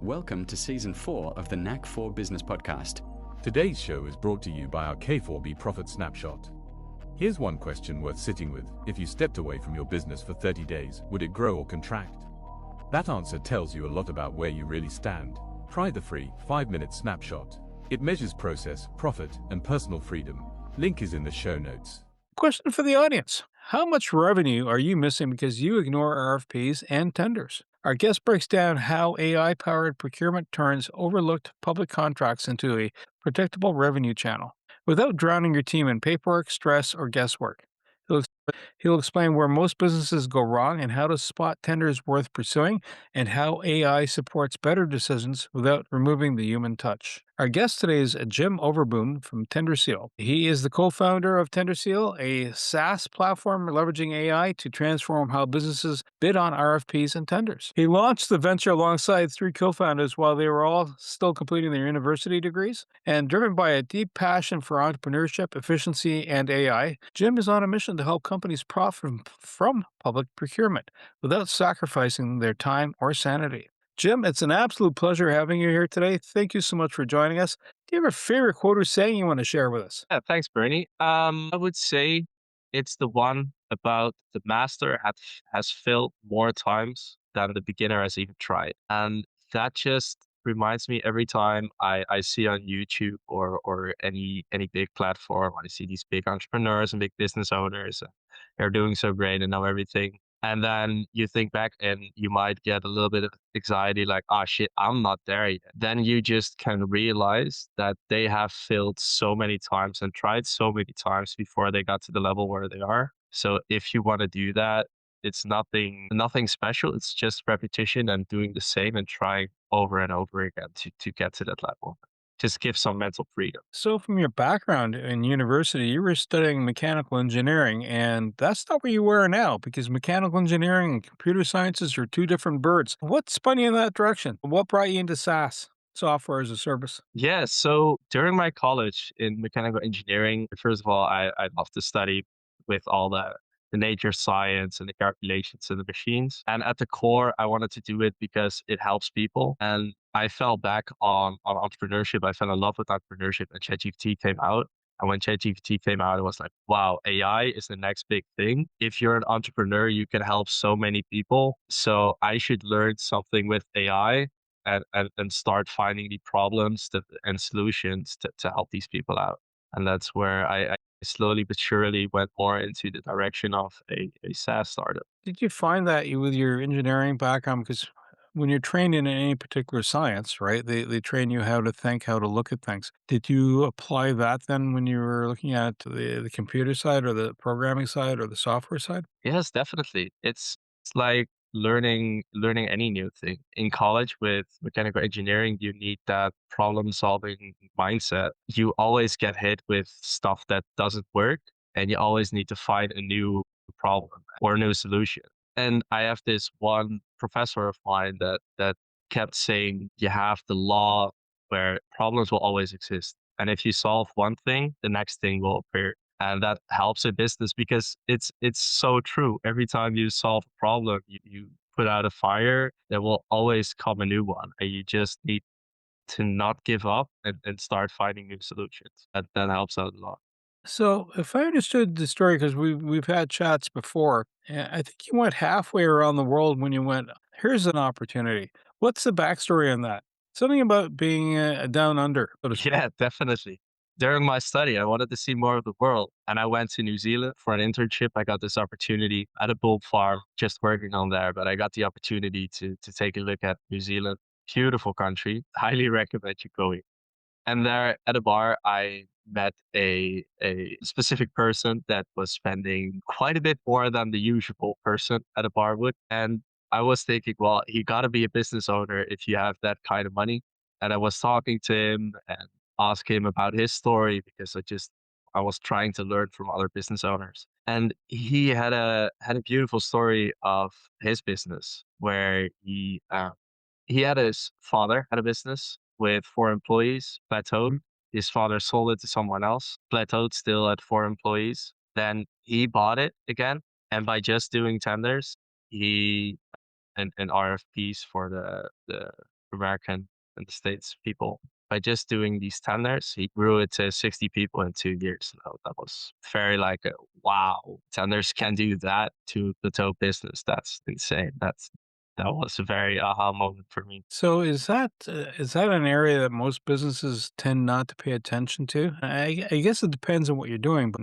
Welcome to Season 4 of the Knack 4 Business Podcast. Today's show is brought to you by our K4B Profit Snapshot. Here's one question worth sitting with. If you stepped away from your business for 30 days, would it grow or contract? That answer tells you a lot about where you really stand. Try the free 5-minute snapshot. It measures process, profit, and personal freedom. Link is in the show notes. Question for the audience. How much revenue are you missing because you ignore RFPs and tenders? Our guest breaks down how AI-powered procurement turns overlooked public contracts into a predictable revenue channel without drowning your team in paperwork, stress, or guesswork. He'll explain where most businesses go wrong and how to spot tenders worth pursuing, and how AI supports better decisions without removing the human touch. Our guest today is Jim Overboom from TenderSeal. He is the co-founder of TenderSeal, a SaaS platform leveraging AI to transform how businesses bid on RFPs and tenders. He launched the venture alongside 3 co-founders while they were all still completing their university degrees. And driven by a deep passion for entrepreneurship, efficiency, and AI, Jim is on a mission to help companies profit from public procurement without sacrificing their time or sanity. Jim, it's an absolute pleasure having you here today. Thank you so much for joining us. Do you have a favorite quote or saying you want to share with us? Yeah, thanks, Bernie. I would say it's the one about the master has failed more times than the beginner has even tried. And that just reminds me every time I see on YouTube or any big platform, I see these big entrepreneurs and big business owners. They're doing so great and know everything. And then you think back and you might get a little bit of anxiety, like, oh shit, I'm not there yet. Then you just can realize that they have failed so many times and tried so many times before they got to the level where they are. So if you want to do that, it's nothing special. It's just repetition and doing the same and trying over and over again to get to that level. Just give some mental freedom. So, from your background in university, you were studying mechanical engineering, and that's not where you are now because mechanical engineering and computer sciences are 2 different birds. What spun you in that direction? What brought you into SaaS, software as a service? Yeah, so during my college in mechanical engineering, first of all, I love to study with all the nature science and the calculations and the machines. And at the core, I wanted to do it because it helps people. And I fell back on entrepreneurship. I fell in love with entrepreneurship, and ChatGPT came out. And when ChatGPT came out, it was like, wow, AI is the next big thing. If you're an entrepreneur, you can help so many people. So I should learn something with AI and start finding the problems and solutions to help these people out. And that's where I slowly but surely went more into the direction of a SaaS startup. Did you find that with your engineering background? Because when you're trained in any particular science, right, they train you how to think, how to look at things. Did you apply that then when you were looking at the computer side or the programming side or the software side? Yes, definitely. It's like learning any new thing. In college with mechanical engineering, you need that problem solving mindset. You always get hit with stuff that doesn't work, and you always need to find a new problem or a new solution. And I have this one professor of mine that kept saying you have the law where problems will always exist. And if you solve one thing, the next thing will appear. And that helps a business because it's so true. Every time you solve a problem, you put out a fire, there will always come a new one. And you just need to not give up and start finding new solutions. That helps out a lot. So, if I understood the story, because we've had chats before, I think you went halfway around the world when you went, here's an opportunity. What's the backstory on that? Something about being down under, so to speak. Yeah, definitely. During my study, I wanted to see more of the world. And I went to New Zealand for an internship. I got this opportunity at a bulb farm, just working on there. But I got the opportunity to take a look at New Zealand. Beautiful country. Highly recommend you going. And there at a bar, I met a specific person that was spending quite a bit more than the usual person at a bar would. And I was thinking, well, you got to be a business owner if you have that kind of money. And I was talking to him and asked him about his story because I was trying to learn from other business owners. And he had a beautiful story of his business where he had his father had a business with 4 employees, plateaued. His father sold it to someone else, plateaued still at 4 employees. Then he bought it again. And by just doing tenders, he and RFPs for the American and the States people. By just doing these tenders, he grew it to 60 people in 2 years. So that was very like, wow, tenders can do that to the tow business. That's insane. That was a very aha moment for me. So is that an area that most businesses tend not to pay attention to? I guess it depends on what you're doing, but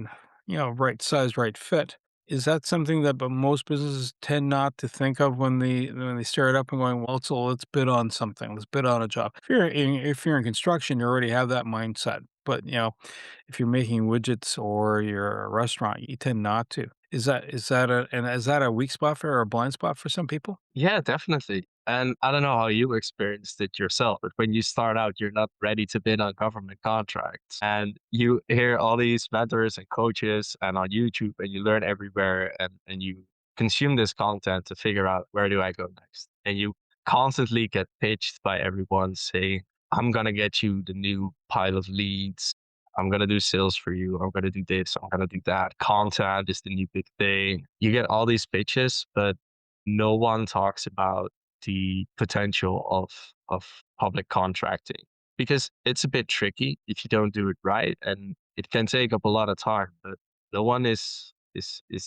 right size, right fit. Is that something that but most businesses tend not to think of when they start up and going, well, so let's bid on something, let's bid on a job. If you're in construction, you already have that mindset. But if you're making widgets or you're a restaurant, you tend not to. Is that a weak spot for or a blind spot for some people? Yeah, definitely. And I don't know how you experienced it yourself, but when you start out, you're not ready to bid on government contracts. And you hear all these mentors and coaches and on YouTube, and you learn everywhere, and you consume this content to figure out, where do I go next? And you constantly get pitched by everyone saying, I'm going to get you the new pile of leads. I'm going to do sales for you. I'm going to do this. I'm going to do that. Content is the new big thing. You get all these pitches, but no one talks about the potential of public contracting, because it's a bit tricky if you don't do it right, and it can take up a lot of time, but no one is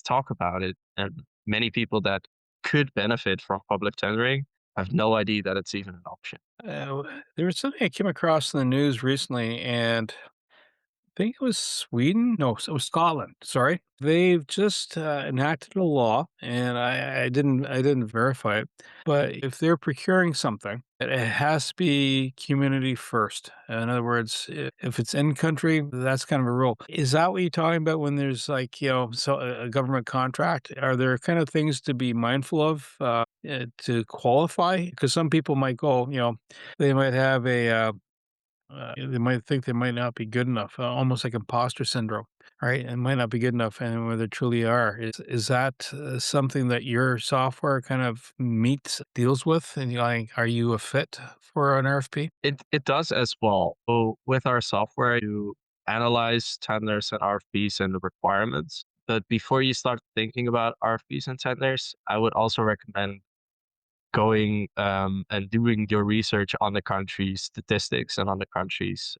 talk about it. And many people that could benefit from public tendering have no idea that it's even an option. There was something I came across in the news recently, and think it was Sweden. No, it was Scotland. Sorry, they've just enacted a law, and I didn't verify it. But if they're procuring something, it has to be community first. In other words, if it's in country, that's kind of a rule. Is that what you're talking about when there's like so a government contract? Are there kind of things to be mindful of to qualify? Because some people might go, they might have they might think they might not be good enough, almost like imposter syndrome, right? It might not be good enough, and where they truly are. Is that something that your software kind of deals with? And like, are you a fit for an RFP? It does as well. So with our software, you analyze tenders and RFPs and the requirements. But before you start thinking about RFPs and tenders, I would also recommend going and doing your research on the country's statistics and on the country's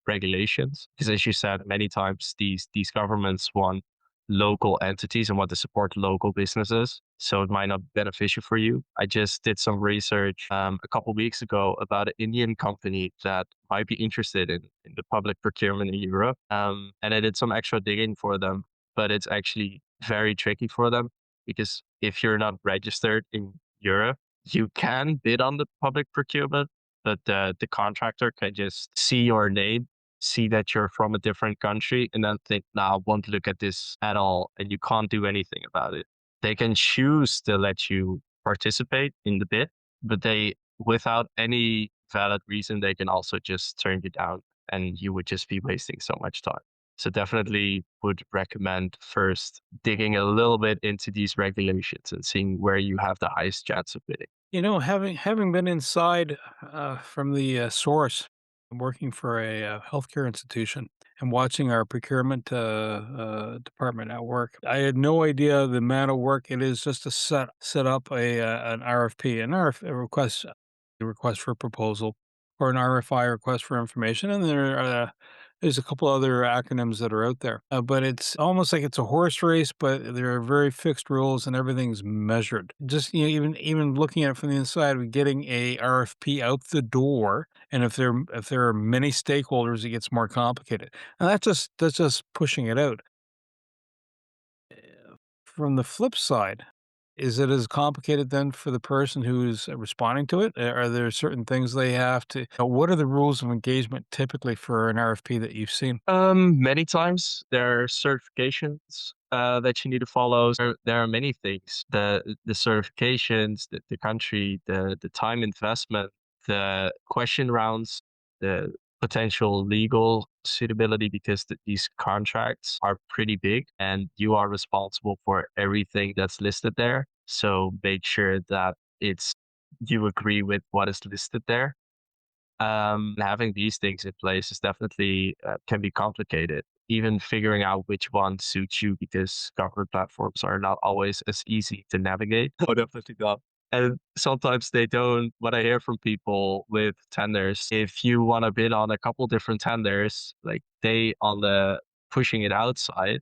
regulations. Because as you said, many times these governments want local entities and want to support local businesses. So it might not be beneficial for you. I just did some research a couple weeks ago about an Indian company that might be interested in the public procurement in Europe. And I did some extra digging for them, but it's actually very tricky for them, because if you're not registered in Europe, you can bid on the public procurement, but the contractor can just see your name, see that you're from a different country, and then think, nah, I won't look at this at all, and you can't do anything about it. They can choose to let you participate in the bid, but without any valid reason, they can also just turn you down, and you would just be wasting so much time. So definitely would recommend first digging a little bit into these regulations and seeing where you have the highest chance of bidding. Having been inside from the source, working for a healthcare institution, and watching our procurement department at work, I had no idea the amount of work it is just to set up an RFP, a request for proposal, or an RFI, request for information, and there's a couple other acronyms that are out there. But it's almost like it's a horse race, but there are very fixed rules and everything's measured. Just even looking at it from the inside, of getting a RFP out the door, and if there are many stakeholders, it gets more complicated. And that's just pushing it out. From the flip side, is it as complicated then for the person who's responding to it? Are there certain things they have to what are the rules of engagement typically for an RFP that you've seen? Many times there are certifications that you need to follow. There are many things. The certifications, the country, the time investment, the question rounds, the potential legal suitability, because these contracts are pretty big and you are responsible for everything that's listed there. So make sure that it's you agree with what is listed there. Having these things in place is definitely can be complicated. Even figuring out which one suits you, because government platforms are not always as easy to navigate. Oh, definitely not. And sometimes they don't. What I hear from people with tenders, if you want to bid on a couple different tenders, like they on the pushing it outside,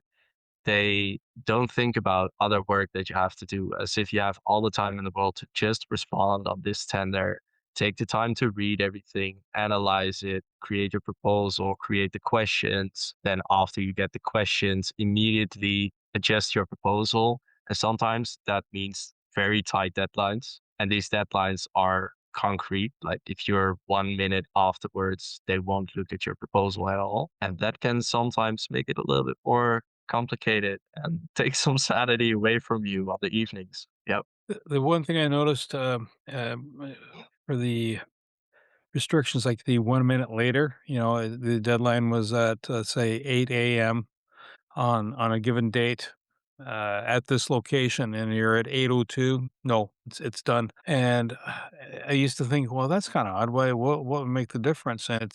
they don't think about other work that you have to do, as if you have all the time in the world to just respond on this tender, take the time to read everything, analyze it, create your proposal, create the questions. Then after you get the questions, immediately adjust your proposal. And sometimes that means very tight deadlines. And these deadlines are concrete. Like if you're 1 minute afterwards, they won't look at your proposal at all. And that can sometimes make it a little bit more complicated and take some sanity away from you on the evenings. Yep. The one thing I noticed, for the restrictions, like the 1 minute later, the deadline was at, say, 8 a.m. on a given date, at this location, and you're at 8:02. No, it's done. And I used to think, well, that's kind of odd. What would make the difference? And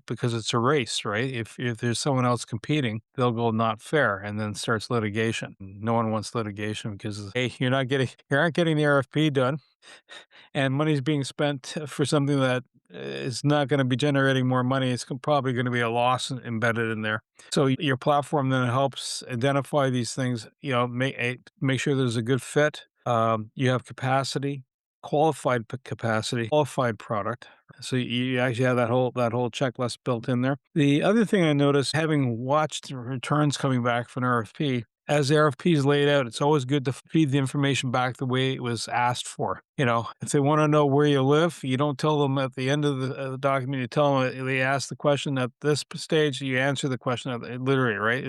because it's a race, right? If there's someone else competing, they'll go not fair, and then starts litigation. No one wants litigation because, hey, you aren't getting the RFP done, and money's being spent for something that is not going to be generating more money. It's probably going to be a loss embedded in there. So your platform then helps identify these things. Make sure there's a good fit. You have capacity, capacity, qualified product. So you actually have that whole checklist built in there. The other thing I noticed, having watched the returns coming back from an RFP, as the RFP is laid out, it's always good to feed the information back the way it was asked for. If they want to know where you live, you don't tell them at the end of the document. You tell them they ask the question at this stage. You answer the question literally, right?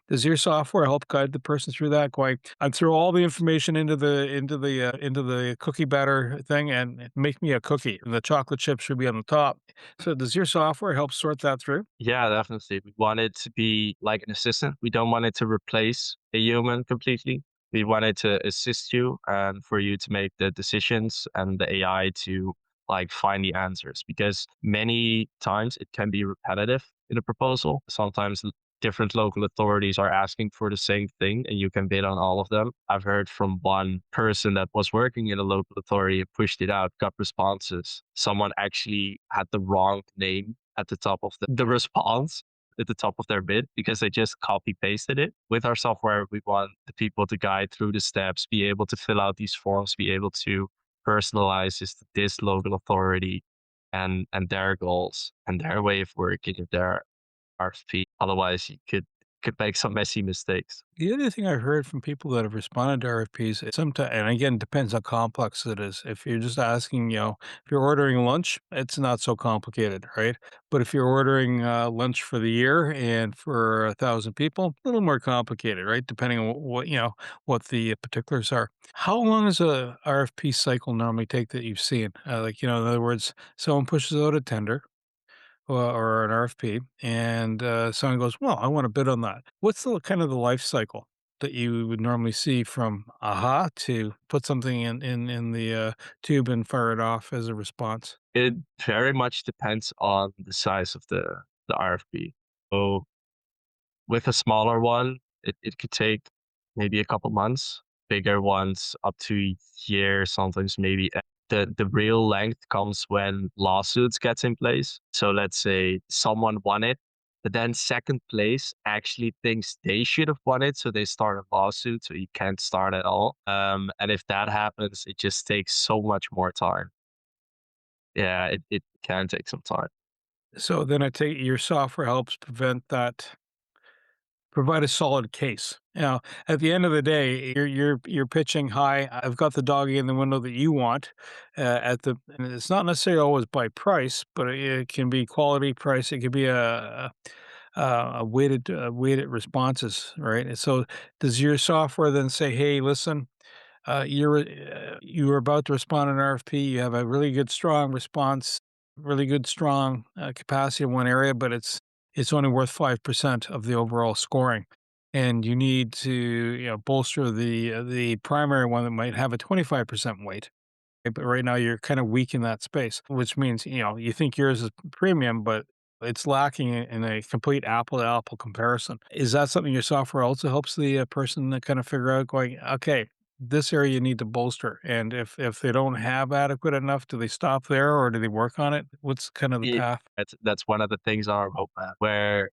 Does your software help guide the person through that? Going, I throw all the information into the cookie batter thing and make me a cookie, and the chocolate chip should be on the top. So does your software help sort that through? Yeah, definitely. We want it to be like an assistant. We don't want it to replace a human completely. We want it to assist you and for you to make the decisions and the AI to like find the answers, because many times it can be repetitive in a proposal. Sometimes different local authorities are asking for the same thing and you can bid on all of them. I've heard from one person that was working in a local authority and pushed it out, got responses. Someone actually had the wrong name at the top of the response at the top of their bid because they just copy pasted it. With our software, we want the people to guide through the steps, be able to fill out these forms, be able to personalize this local authority and their goals and their way of working and their RFP. Otherwise, you could make some messy mistakes. The other thing I've heard from people that have responded to RFPs, sometimes, and again, depends how complex it is. If you're just asking, if you're ordering lunch, it's not so complicated, right? But if you're ordering lunch for the year and for 1,000 people, a little more complicated, right? Depending on what the particulars are. How long does a RFP cycle normally take that you've seen? In other words, someone pushes out a tender or an RFP, and someone goes, "Well, I want to bid on that." What's the kind of the life cycle that you would normally see from aha to put something in the tube and fire it off as a response? It very much depends on the size of the RFP. So with a smaller one, it could take maybe a couple months. Bigger ones up to a year, sometimes maybe. The real length comes when lawsuits gets in place. So let's say someone won it, but then second place actually thinks they should have won it, so they start a lawsuit, so you can't start at all. And if that happens, it just takes so much more time. Yeah, it can take some time. So then I take it your software helps provide a solid case. At the end of the day, you're pitching high. I've got the doggy in the window that you want. And it's not necessarily always by price, but it can be quality price. It could be a weighted responses, right? And so, does your software then say, "Hey, listen, you were about to respond to an RFP. You have a really good, strong response, really good, strong capacity in one area, but it's only worth 5% of the overall scoring, and you need to bolster the primary one that might have a 25% weight. But right now, you're kind of weak in that space, which means you think yours is premium, but it's lacking in a complete apple to apple comparison. Is that something your software also helps the person to kind of figure out? Going, okay, this area you need to bolster? And if they don't have adequate enough, do they stop there or do they work on it? What's kind of the Yeah, path? that's one of the things on our roadmap where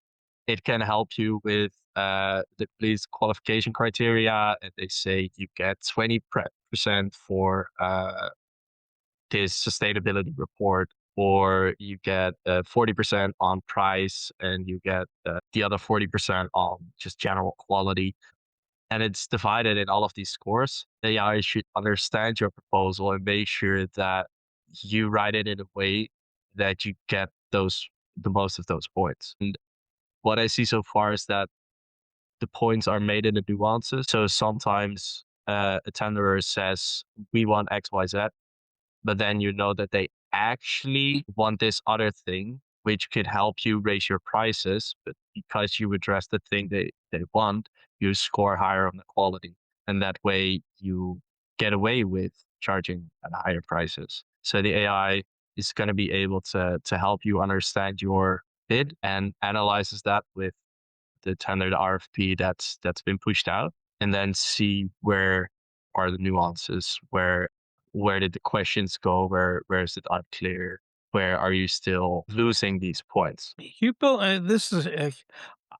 it can help you with the police qualification criteria. And they say you get 20% for this sustainability report, or you get 40% on price, and you get the other 40% on just general quality. And it's divided in all of these scores. AI should understand your proposal and make sure that you write it in a way that you get the most of those points. And what I see so far is that the points are made in the nuances. So sometimes a tenderer says, we want XYZ, but then you know that they actually want this other thing, which could help you raise your prices. But because you address the thing they want, you score higher on the quality. And that way you get away with charging at higher prices. So the AI is going to be able to help you understand your bid and analyzes that with the tendered RFP that's been pushed out, and then see where are the nuances, where did the questions go, where is it unclear, where are you still losing these points. You built this is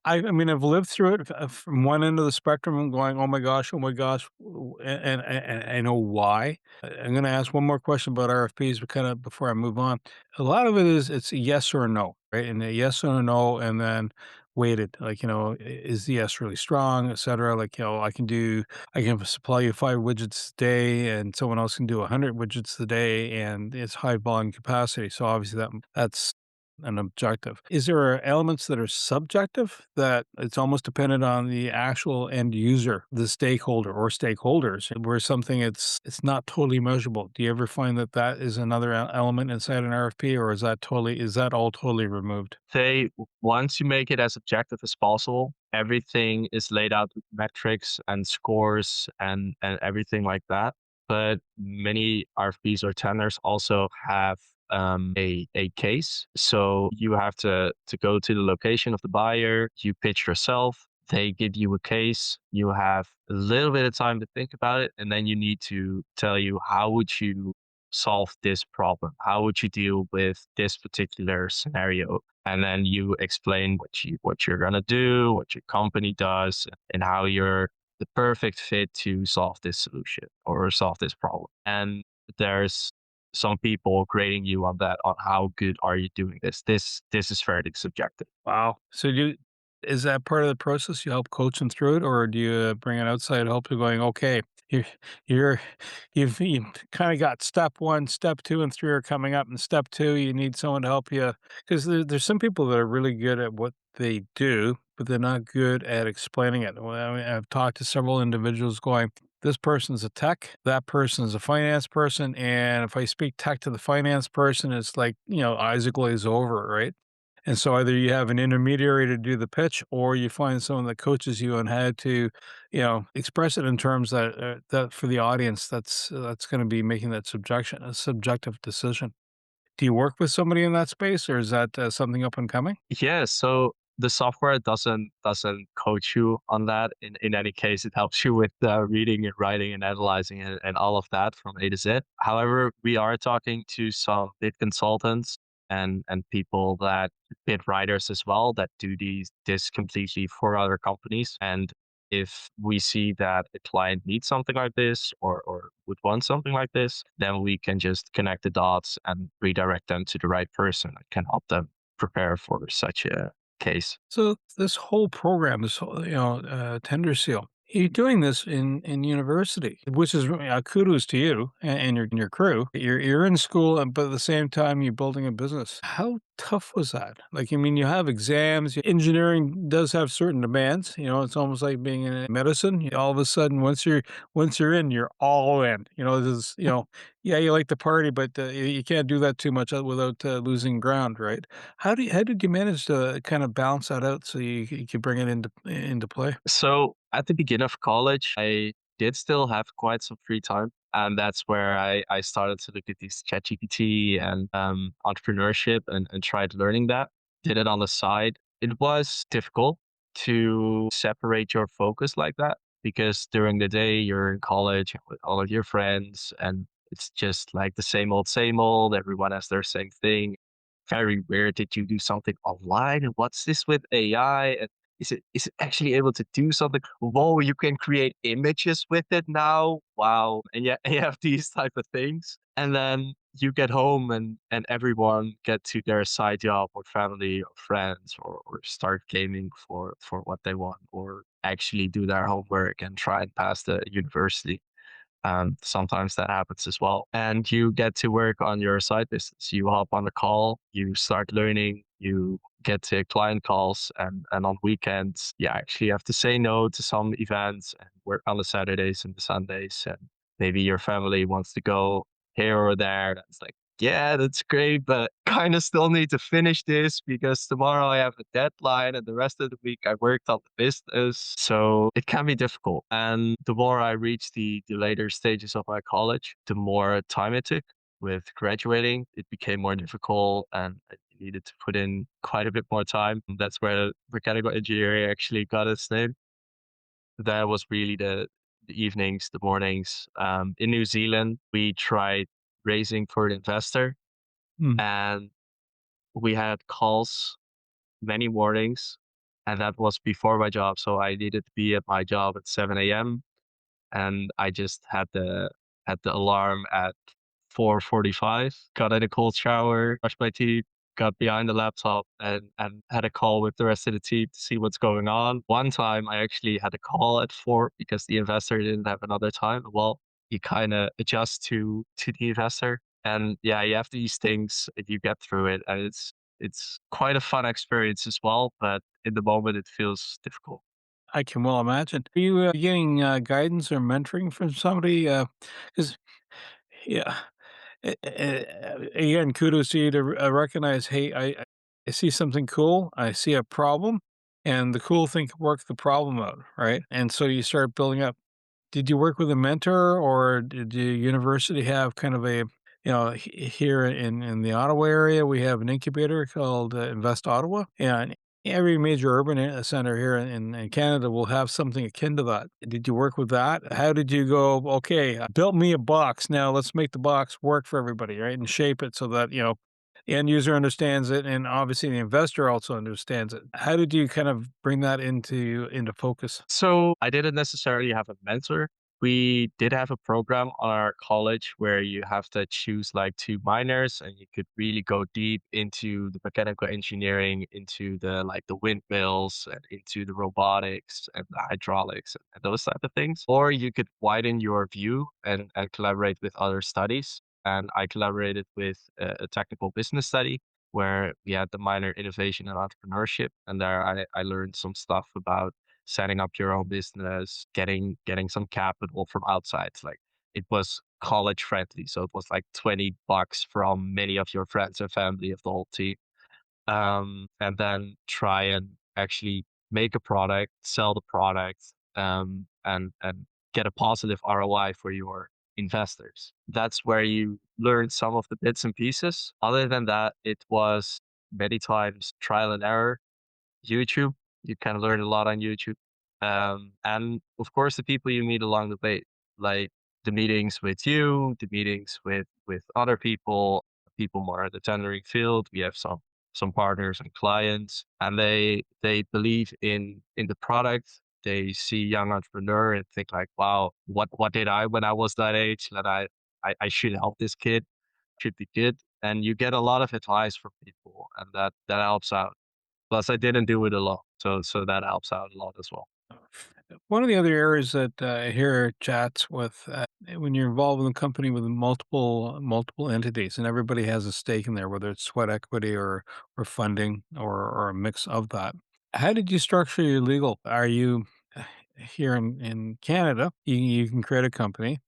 I mean, I've lived through it from one end of the spectrum and going, oh my gosh, and I know why. I'm going to ask one more question about RFPs, but kind of before I move on, a lot of it is it's a yes or a no, right? And a yes or a no, and then weighted, like is the yes really strong, et cetera. Like I can supply you 5 widgets a day, and someone else can do 100 widgets a day, and it's high volume capacity. So obviously that's and objective. Is there elements that are subjective that it's almost dependent on the actual end user, the stakeholder or stakeholders, where something it's not totally measurable? Do you ever find that that is another element inside an RFP, or is that all totally removed? Say once you make it as objective as possible, everything is laid out with metrics and scores and everything like that. But many RFPs or tenders also have a case. So you have to go to the location of the buyer, you pitch yourself, they give you a case, you have a little bit of time to think about it, and then you need to tell you how would you solve this problem? How would you deal with this particular scenario? And then you explain what you're gonna do, what your company does, and how you're the perfect fit to solve this solution or solve this problem. And there's some people grading you on that, on how good are you doing this. This is fairly subjective. Wow. So is that part of the process? You help coach them through it, or do you bring an outside help to going, okay, you're, you're you've kind of got step one, step two, and three are coming up, and step two, you need someone to help you because there's some people that are really good at what they do, but they're not good at explaining it. Well, I mean, I've talked to several individuals going, this person's a tech, that person's a finance person, and if I speak tech to the finance person, it's like eyes glaze over, right? And so either you have an intermediary to do the pitch, or you find someone that coaches you on how to, express it in terms that for the audience that's going to be making that a subjective decision. Do you work with somebody in that space, or is that something up and coming? Yeah, so the software doesn't coach you on that. In any case, it helps you with reading and writing and analyzing and all of that from A to Z. However, we are talking to some bid consultants and people that bid writers as well that do this completely for other companies. And if we see that a client needs something like this or would want something like this, then we can just connect the dots and redirect them to the right person that can help them prepare for such a case. So this whole program, this whole, TenderSeal, you're doing this in university, which is kudos to you and your crew. You're in school, but at the same time, you're building a business. How tough was that? Like, I mean, you have exams. Engineering does have certain demands. It's almost like being in medicine. All of a sudden, once you're in, you're all in. Yeah, you like the party, but you can't do that too much without losing ground, right? How did you manage to kind of balance that out so you could bring it into play? So at the beginning of college, I did still have quite some free time. And that's where I started to look at these ChatGPT and entrepreneurship and tried learning that. Did it on the side. It was difficult to separate your focus like that because during the day you're in college with all of your friends and it's just like the same old, same old. Everyone has their same thing. Very rare that you do something online. And what's this with AI? And is it actually able to do something? Whoa, you can create images with it now. Wow. And yeah, you have these type of things. And then you get home and everyone get to their side job or family or friends or start gaming for what they want or actually do their homework and try and pass the university. Sometimes that happens as well. And you get to work on your side business. You hop on a call, you start learning, you get to client calls, and on weekends, you actually have to say no to some events and work on the Saturdays and the Sundays. And maybe your family wants to go here or there. That's like, yeah, that's great, but kind of still need to finish this because tomorrow I have a deadline and the rest of the week I worked on the business. So it can be difficult. And the more I reached the later stages of my college, the more time it took with graduating. It became more difficult and I needed to put in quite a bit more time. That's where mechanical engineering actually got its name. That was really the evenings, the mornings. In New Zealand, we tried raising for an investor Mm. and we had calls many mornings, and that was before my job. So I needed to be at my job at 7 a.m. and I just had the alarm at 4:45. Got in a cold shower, brushed my teeth, got behind the laptop, and had a call with the rest of the team to see what's going on. One time, I actually had a call at 4 because the investor didn't have another time. Well, you kind of adjust to the investor, and yeah, you have these things, and you get through it, and it's quite a fun experience as well. But in the moment, it feels difficult. I can well imagine. Are you getting guidance or mentoring from somebody? Because yeah, again, kudos to you to recognize, hey, I see something cool, I see a problem, and the cool thing can work the problem out, right? And so you start building up. Did you work with a mentor, or did the university have kind of a, here in the Ottawa area, we have an incubator called Invest Ottawa, and every major urban center here in Canada will have something akin to that. Did you work with that? How did you go? Okay, built me a box. Now let's make the box work for everybody, right, and shape it so that the end user understands it, and obviously the investor also understands it. How did you kind of bring that into focus? So I didn't necessarily have a mentor. We did have a program on our college where you have to choose like two minors and you could really go deep into the mechanical engineering, into the like the windmills and into the robotics and the hydraulics and those type of things. Or you could widen your view and collaborate with other studies. And I collaborated with a technical business study where we had the minor innovation and entrepreneurship. And there I learned some stuff about setting up your own business, getting some capital from outside. Like it was college friendly. So it was like $20 from many of your friends and family of the whole team. And then try and actually make a product, sell the product, and get a positive ROI for your investors. That's where you learn some of the bits and pieces. Other than that, it was many times trial and error. YouTube, you can learn a lot on YouTube. And of course, the people you meet along the way, like the meetings with you, the meetings with other people, people more in the tendering field. We have some partners and clients, and they believe in the product. They see young entrepreneur and think like, wow, what did I when I was that age? That I should help this kid, should be good. And you get a lot of advice from people, and that helps out. Plus, I didn't do it alone, so that helps out a lot as well. One of the other areas that I hear chats with when you're involved in a company with multiple entities and everybody has a stake in there, whether it's sweat equity or funding or a mix of that. How did you structure your legal? Are you here in Canada? You can create a company,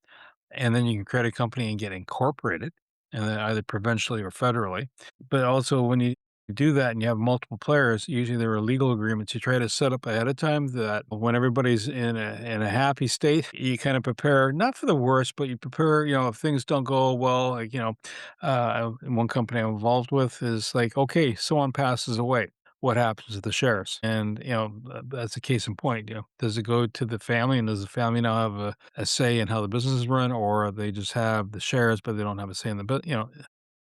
and then you can create a company and get incorporated, and then either provincially or federally. But also, when you do that and you have multiple players, usually there are legal agreements you try to set up ahead of time that when everybody's in a happy state, you kind of prepare not for the worst, but you prepare. If things don't go well, like in one company I'm involved with is like, okay, someone passes away. what happens to the shares? And, that's a case in point, does it go to the family, and does the family now have a say in how the business is run, or they just have the shares, but they don't have a say in the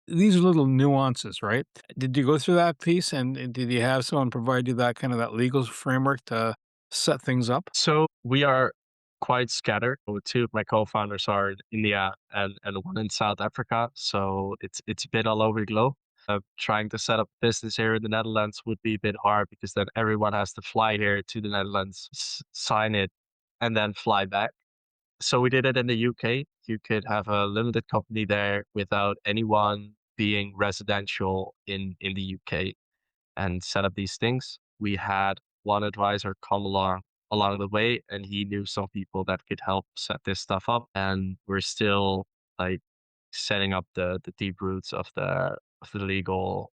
these are little nuances, right? Did you go through that piece, and did you have someone provide you that kind of that legal framework to set things up? So we are quite scattered. Two of my co-founders are in India and one in South Africa. So it's a bit all over the globe. Trying to set up business here in the Netherlands would be a bit hard because then everyone has to fly here to the Netherlands, sign it, and then fly back. So we did it in the UK. You could have a limited company there without anyone being residential in the UK and set up these things. We had one advisor come along the way, and he knew some people that could help set this stuff up. And we're still like setting up the deep roots of the legal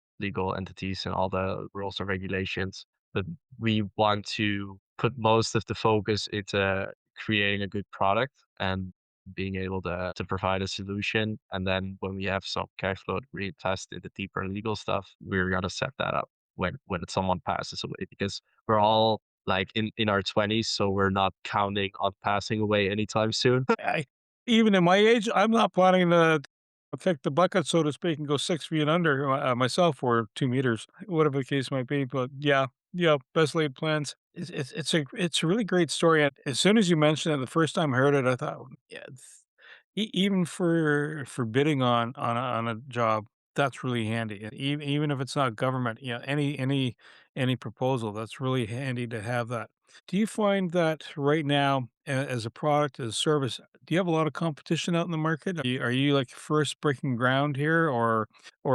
entities and all the rules and regulations. But we want to put most of the focus into creating a good product and being able to provide a solution. And then when we have some cash flow to reinvest in the deeper legal stuff, we're gonna set that up when someone passes away, because we're all like in our 20s, so we're not counting on passing away anytime soon. I Even in my age, I'm not planning to kick the bucket, so to speak, and go 6 feet under, myself, or 2 meters, whatever the case might be, but yeah, yeah, best laid plans. It's a really great story, and as soon as you mentioned it, the first time I heard it, I thought, yeah, even for bidding on a job, that's really handy, and even if it's not government, any proposal, that's really handy to have that. Do you find that right now, as a product, as a service, do you have a lot of competition out in the market? Are you like first breaking ground here, or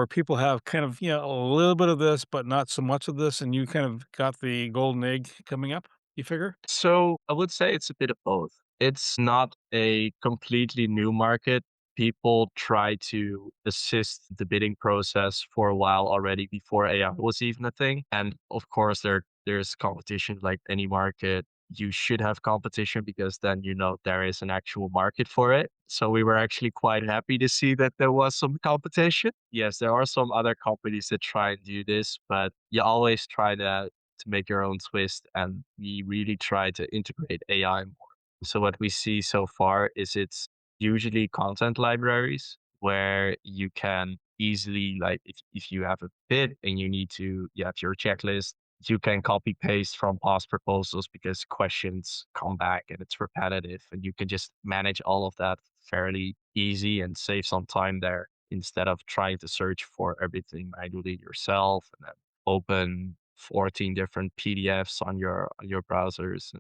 people have kind of, a little bit of this, but not so much of this, and you kind of got the golden egg coming up, you figure? So I would say it's a bit of both. It's not a completely new market. People try to assist the bidding process for a while already before AI was even a thing. And of course, there's competition like any market. You should have competition because then you know there is an actual market for it. So we were actually quite happy to see that there was some competition. Yes, there are some other companies that try and do this, but you always try to make your own twist, and we really try to integrate AI more. So what we see so far is it's usually content libraries where you can easily, like if you have a bid and you have your checklist, you can copy paste from past proposals because questions come back and it's repetitive, and you can just manage all of that fairly easy and save some time there instead of trying to search for everything manually yourself and then open 14 different PDFs on your browsers,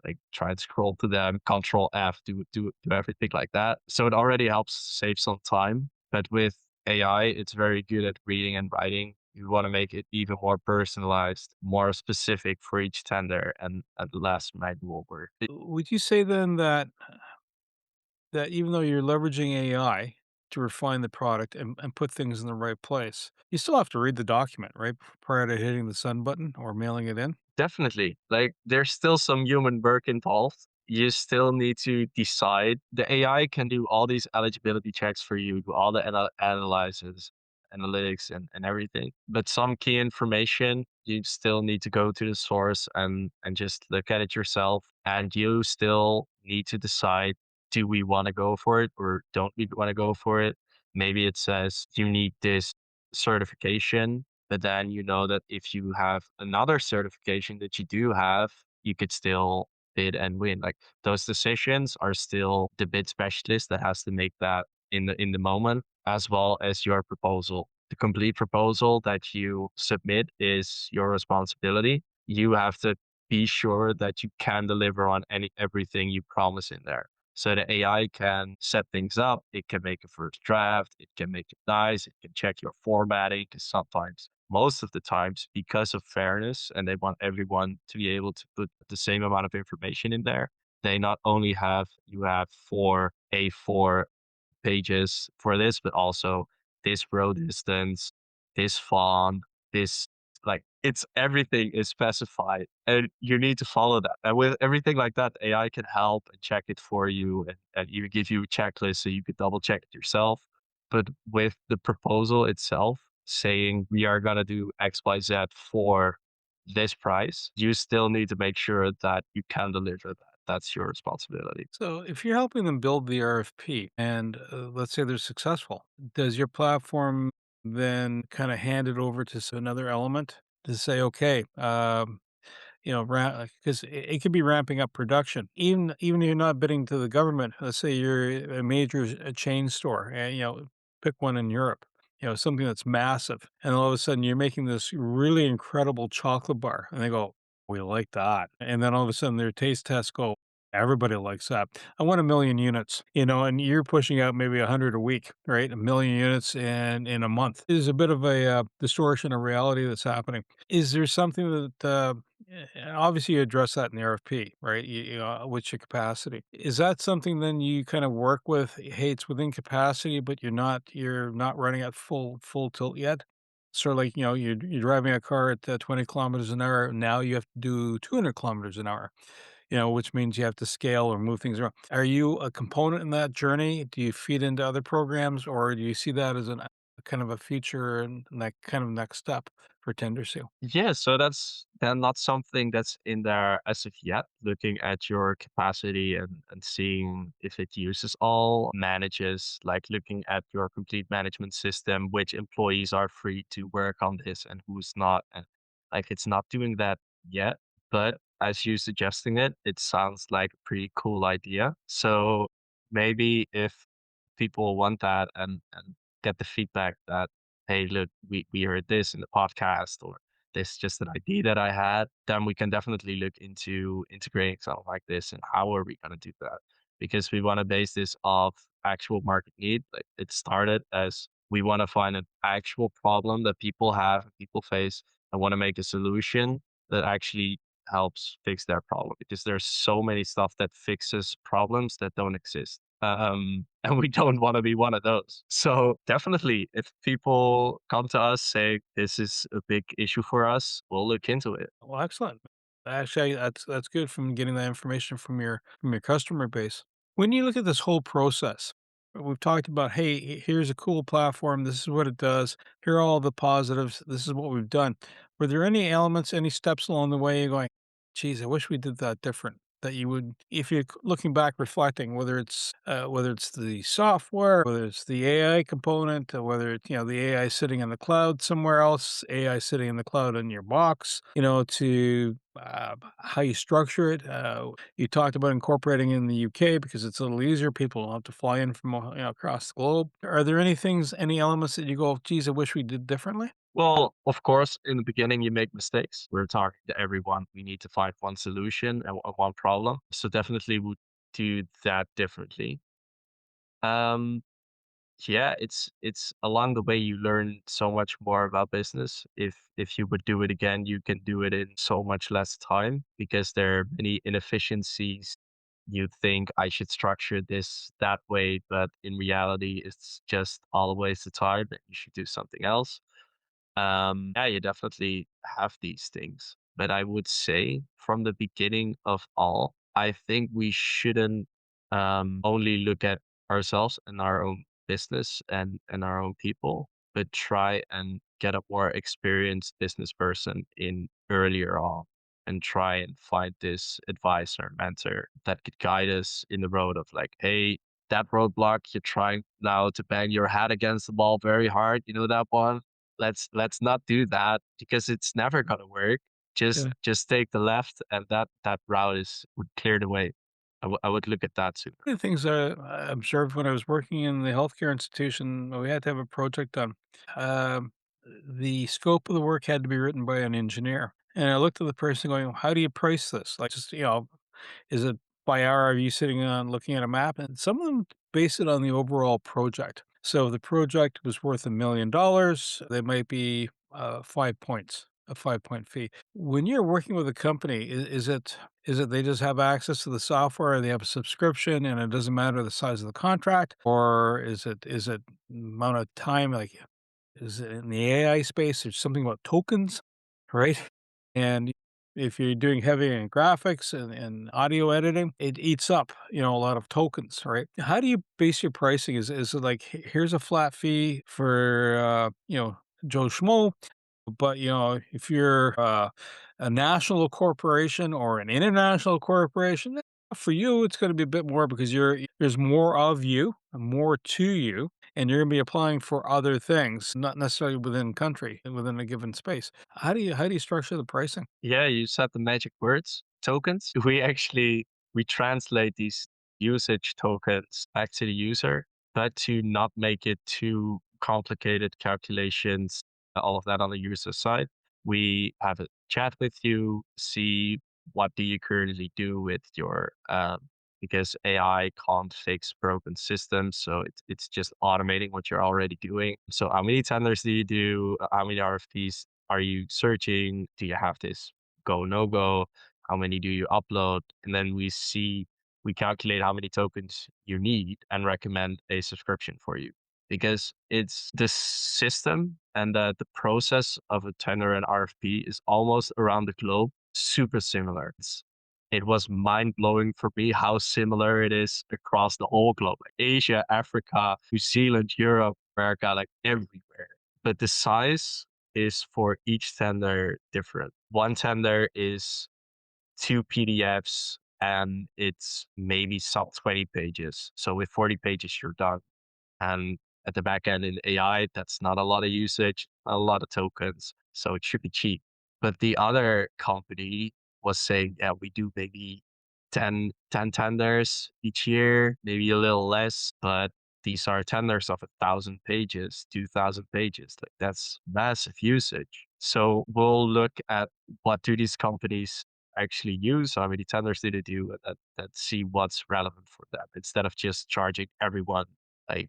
like try and scroll to them, control F, do everything like that. So it already helps save some time. But with AI, it's very good at reading and writing. You want to make it even more personalized, more specific for each tender, and less manual work. Would you say then that even though you're leveraging AI to refine the product and put things in the right place, you still have to read the document, right? Prior to hitting the send button or mailing it in? Definitely. Like there's still some human work involved. You still need to decide. The AI can do all these eligibility checks for you, do all the analysis, analytics, and everything. But some key information, you still need to go to the source and just look at it yourself. And you still need to decide, do we want to go for it or don't we want to go for it? Maybe it says you need this certification, but then you know that if you have another certification that you do have, you could still bid and win. Like those decisions are still the bid specialist that has to make that in the moment, as well as your proposal. The complete proposal that you submit is your responsibility. You have to be sure that you can deliver on everything you promise in there. So the AI can set things up. It can make a first draft. It can make it nice. It can check your formatting. Because sometimes, most of the times, because of fairness and they want everyone to be able to put the same amount of information in there, they not only have you have four A4 pages for this, but also this row distance, this font, this, like it's everything is specified and you need to follow that. And with everything like that, AI can help and check it for you and even give you a checklist so you could double check it yourself. But with the proposal itself saying we are gonna do XYZ for this price, you still need to make sure that you can deliver that. That's your responsibility. So if you're helping them build the RFP and let's say they're successful, does your platform then kind of hand it over to another element to say, okay, because it could be ramping up production. Even if you're not bidding to the government, let's say you're a major chain store, and pick one in Europe, something that's massive, and all of a sudden you're making this really incredible chocolate bar, and they go, "We like that," and then all of a sudden their taste tests go. Everybody likes that. I want 1,000,000 units, and you're pushing out maybe 100 a week, right? 1,000,000 units in a month. There's a bit of a distortion of reality that's happening. Is there something that obviously you address that in the RFP, right? What's your capacity? Is that something then you kind of work with? Hey, it's within capacity, but you're not running at full tilt yet. Sort of like you're driving a car at 20 kilometers an hour. Now you have to do 200 kilometers an hour. Which means you have to scale or move things around. Are you a component in that journey? Do you feed into other programs, or do you see that as a kind of a feature and that kind of next step for TenderSeal? Yeah, so that's then not something that's in there as of yet. Looking at your capacity and seeing if it uses all manages, like looking at your complete management system, which employees are free to work on this and who's not. And like it's not doing that yet. But as you suggesting it, it sounds like a pretty cool idea. So maybe if people want that and get the feedback that, hey, look, we heard this in the podcast, or this is just an idea that I had, then we can definitely look into integrating something like this and how are we gonna do that? Because we wanna base this off actual market need. Like it started as we wanna find an actual problem that people have and people face and wanna make a solution that actually helps fix their problem because there's so many stuff that fixes problems that don't exist. And we don't want to be one of those. So definitely, if people come to us say this is a big issue for us, we'll look into it. Well, excellent. Actually, that's good from getting that information from your customer base. When you look at this whole process, we've talked about, hey, here's a cool platform. This is what it does. Here are all the positives. This is what we've done. Were there any elements, any steps along the way you're going, geez, I wish we did that different? That you would, if you're looking back, reflecting, whether it's the software, whether it's the AI component, or whether it's the AI sitting in the cloud somewhere else, AI sitting in the cloud in your box, to how you structure it. You talked about incorporating in the UK because it's a little easier. People don't have to fly in from across the globe. Are there any elements that you go, geez, I wish we did differently? Well, of course, in the beginning, you make mistakes. We're talking to everyone. We need to find one solution and one problem. So definitely would do that differently. Um, Yeah, it's along the way you learn so much more about business. If you would do it again, you can do it in so much less time because there are many inefficiencies. You think I should structure this that way, but in reality, it's just always the time that you should do something else. Yeah, you definitely have these things. But I would say from the beginning of all, I think we shouldn't only look at ourselves and our own business and our own people, but try and get a more experienced business person in earlier on and try and find this advisor, mentor that could guide us in the road of like, hey, that roadblock you're trying now to bang your head against the wall very hard, you know that one? Let's not do that because it's never gonna work. Just take the left and that route is would clear the way. I would look at that sooner. One of the things I observed when I was working in the healthcare institution, we had to have a project done. Um, the scope of the work had to be written by an engineer. And I looked at the person going, how do you price this? Like, just, is it by hour? Are you sitting on looking at a map? And some of them base it on the overall project. So if the project was worth $1 million, they might be 5 points, a 5 point fee. When you're working with a company, is it they just have access to the software, they have a subscription, and it doesn't matter the size of the contract, or is it amount of time? Like, is it in the AI space? There's something about tokens, right? And if you're doing heavy in graphics and audio editing, it eats up, a lot of tokens, right? How do you base your pricing? Is it like, here's a flat fee for Joe Schmo, But, if you're a national corporation or an international corporation, for you, it's going to be a bit more because there's more of you, more to you, and you're going to be applying for other things, not necessarily within country, within a given space. How do you structure the pricing? Yeah, you said the magic words, tokens. We translate these usage tokens back to the user, but to not make it too complicated calculations, all of that on the user side. We have a chat with you, see what do you currently do with your because AI can't fix broken systems, so it's just automating what you're already doing. So how many tenders do you do? How many RFPs are you searching? Do you have this go, no go? How many do you upload? And then we calculate how many tokens you need and recommend a subscription for you. Because it's the system and the process of a tender and RFP is almost around the globe, super similar. It was mind blowing for me how similar it is across the whole globe, like Asia, Africa, New Zealand, Europe, America, like everywhere. But the size is for each tender different. One tender is 2 PDFs and it's maybe sub 20 pages. So with 40 pages, you're done. And at the back end in AI, that's not a lot of usage, not a lot of tokens. So it should be cheap. But the other company was saying, yeah, we do maybe 10 tenders each year, maybe a little less, but these are tenders of 1,000 pages, 2,000 pages. Like that's massive usage. So we'll look at what do these companies actually use, how many tenders do they do, and that see what's relevant for them instead of just charging everyone like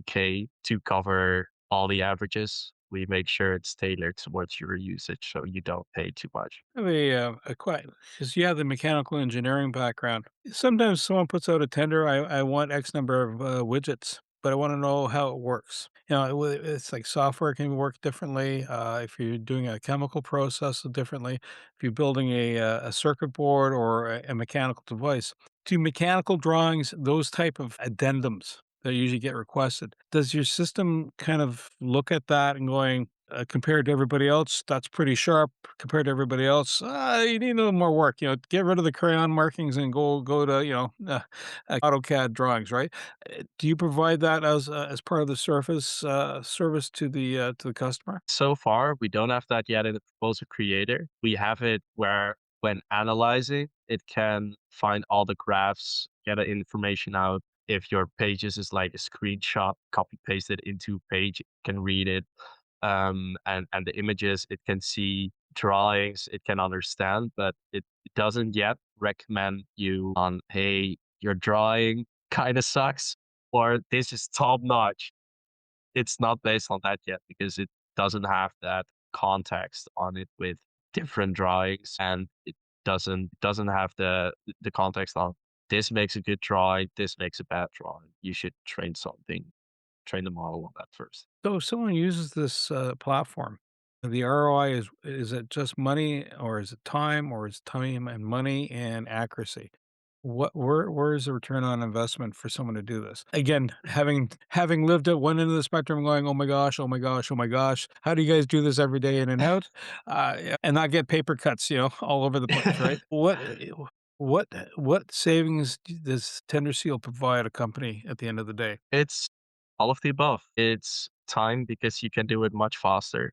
to cover all the averages. We make sure it's tailored towards your usage so you don't pay too much. I have a quite because you have the mechanical engineering background. Sometimes someone puts out a tender. I want X number of widgets, but I want to know how it works. It's like software can work differently. If you're doing a chemical process differently, if you're building a circuit board or a mechanical device, do mechanical drawings those type of addendums that usually get requested? Does your system kind of look at that and going, compared to everybody else, that's pretty sharp. Compared to everybody else, you need a little more work. Get rid of the crayon markings and go to AutoCAD drawings, right? Do you provide that as part of the surface service to the customer? So far, we don't have that yet in the proposal creator. We have it where when analyzing, it can find all the graphs, get the information out. If your pages is like a screenshot, copy paste it into a page, it can read it. And the images, it can see drawings, it can understand, but it doesn't yet recommend you on, hey, your drawing kind of sucks, or this is top notch. It's not based on that yet because it doesn't have that context on it with different drawings, and it doesn't have the context on this makes a good drawing, this makes a bad drawing. You should train the model on that first. So if someone uses this platform, the ROI is it just money or is it time or is time and money and accuracy? Where is the return on investment for someone to do this? Again, having lived at one end of the spectrum, going, oh my gosh, oh my gosh, oh my gosh, how do you guys do this every day in and out, yeah, and not get paper cuts, all over the place, right? What savings does TenderSeal provide a company at the end of the day? It's all of the above. It's time because you can do it much faster.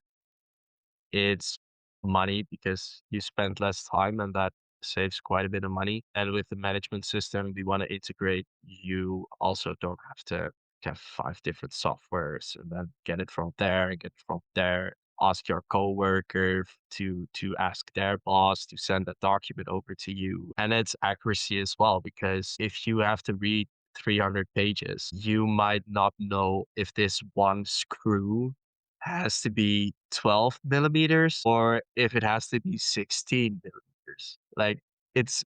It's money because you spend less time and that saves quite a bit of money. And with the management system we want to integrate, you also don't have to have 5 different softwares and then get it from there and get it from there. Ask your coworker to ask their boss to send that document over to you. And it's accuracy as well, because if you have to read 300 pages, you might not know if this one screw has to be 12 millimeters or if it has to be 16 millimeters. Like, it's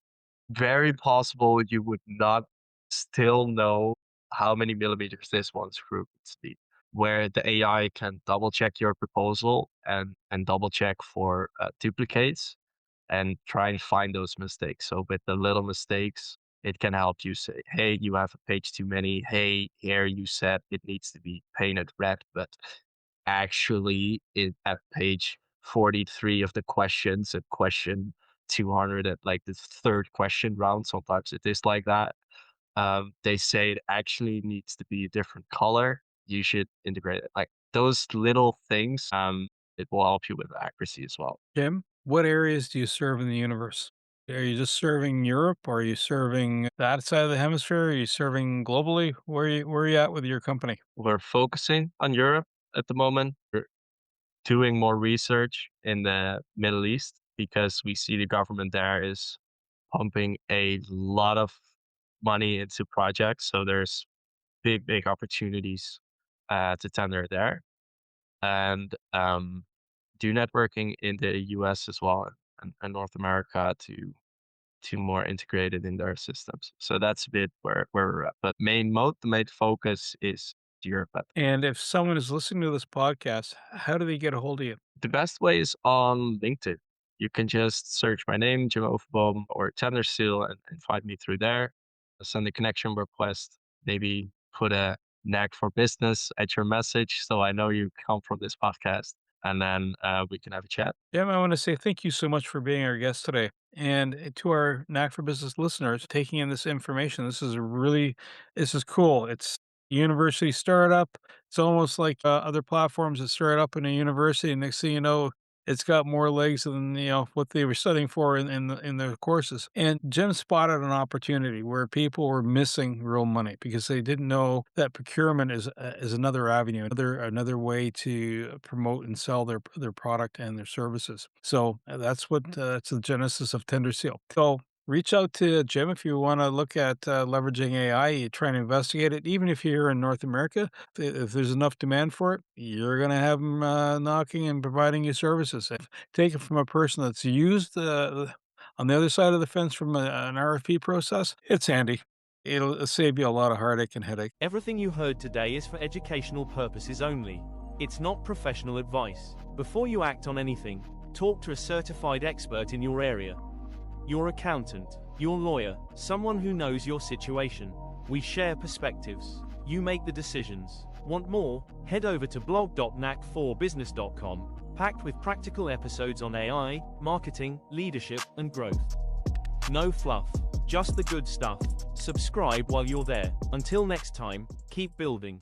very possible you would not still know how many millimeters this one screw needs to be. Where the AI can double check your proposal and double check for duplicates and try and find those mistakes. So with the little mistakes, it can help you say, hey, you have a page too many. Hey, here you said it needs to be painted red, but actually at page 43 of the questions at question 200 at like the third question round. Sometimes it is like that. They say it actually needs to be a different color. You should integrate it. Like those little things, it will help you with accuracy as well. Jim, what areas do you serve in the universe? Are you just serving Europe, or are you serving that side of the hemisphere? Are you serving globally? Where are you at with your company? We're focusing on Europe at the moment. We're doing more research in the Middle East because we see the government there is pumping a lot of money into projects. So there's big opportunities to tender there. And do networking in the US as well, and North America to more integrated in their systems. So that's a bit where we're at. But the main focus is Europe. And if someone is listening to this podcast, how do they get a hold of you? The best way is on LinkedIn. You can just search my name, Jim Overboom, or TenderSeal, and find me through there. Send a connection request, maybe put a knack for business at your message so I know you come from this podcast, and then we can have a chat. Jim, I want to say thank you so much for being our guest today. And to our Knack for Business listeners, taking in this information, this is cool. It's a university startup. It's almost like other platforms that start up in a university, and next thing you know, it's got more legs than what they were studying for in the courses. And Jim spotted an opportunity where people were missing real money because they didn't know that procurement is another avenue, another way to promote and sell their product and their services. So that's it's the genesis of TenderSeal. So reach out to Jim if you want to look at leveraging AI. You try and investigate it, even if you're in North America. If there's enough demand for it, you're going to have them knocking and providing you services. Take it from a person that's used on the other side of the fence from an RFP process. It's handy. It'll save you a lot of heartache and headache. Everything you heard today is for educational purposes only. It's not professional advice. Before you act on anything, talk to a certified expert in your area. Your accountant, your lawyer, someone who knows your situation. We share perspectives. You make the decisions. Want more? Head over to blog.knack4business.com, packed with practical episodes on AI, marketing, leadership, and growth. No fluff, just the good stuff. Subscribe while you're there. Until next time, keep building.